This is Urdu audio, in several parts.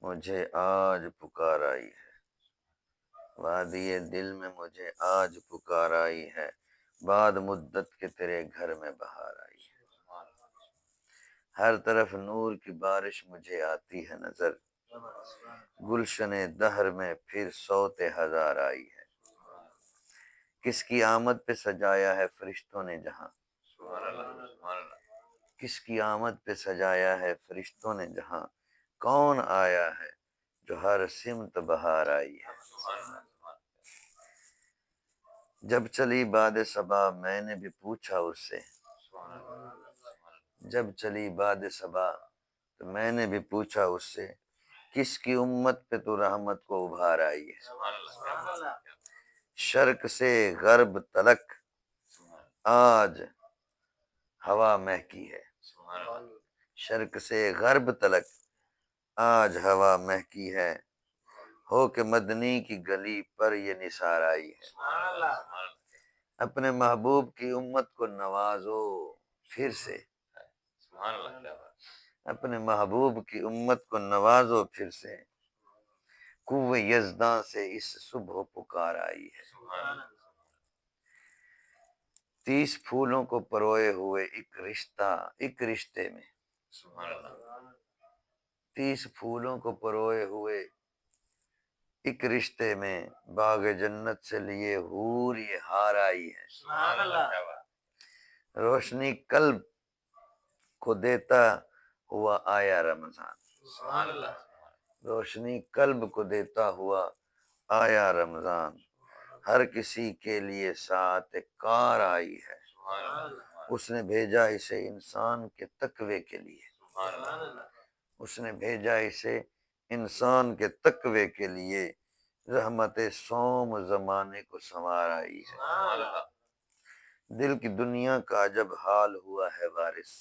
مجھے آج پکار آئی ہے، وادی دل میں مجھے آج پکار آئی ہے، بعد مدت کے تیرے گھر میں بہار آئی ہے۔ ہر طرف نور کی بارش مجھے آتی ہے نظر، گلشن دہر میں پھر صوت ہزار آئی ہے۔ کس کی آمد پہ سجایا ہے فرشتوں نے جہاں، کس کی آمد پہ سجایا ہے فرشتوں نے جہاں، کون آیا ہے جو ہر سمت بہار آئی ہے۔ جب چلی باد صبا میں نے بھی پوچھا اس سے، جب چلی باد صبا تو میں نے بھی پوچھا اس سے، کس کی امت پہ تو رحمت کو ابھار آئی ہے۔ شرق سے غرب تلک آج ہوا مہکی ہے، شرق سے غرب تلک آج ہوا مہکی ہے، ہو کہ مدنی کی گلی پر یہ نثار آئی ہے۔ اپنے محبوب کی امت کو نوازو پھر سے، اپنے محبوب کی امت کو نوازو پھر سے، کوہ یزداں سے اس صبح پکار آئی ہے۔ 30 پھولوں کو پروئے ہوئے ایک رشتے میں، 30 پھولوں کو پروئے ہوئے ایک رشتے میں، باغ جنت سے لیے حور یہ ہار آئی ہے۔ روشنی قلب کو دیتا ہوا آیا رمضان، روشنی قلب کو دیتا ہوا آیا رمضان، ہر کسی کے لیے ساعت کار آئی ہے، اس نے بھیجا اسے انسان کے تقوی کے لیے، اس نے بھیجا اسے انسان کے تقوی کے لیے، رحمت سوم زمانے کو سنوار آئی ہے۔ دل کی دنیا کا جب حال ہوا ہے وارث،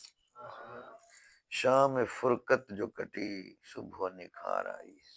شام فرقت جو کٹی صبح نکھار آئی ہے۔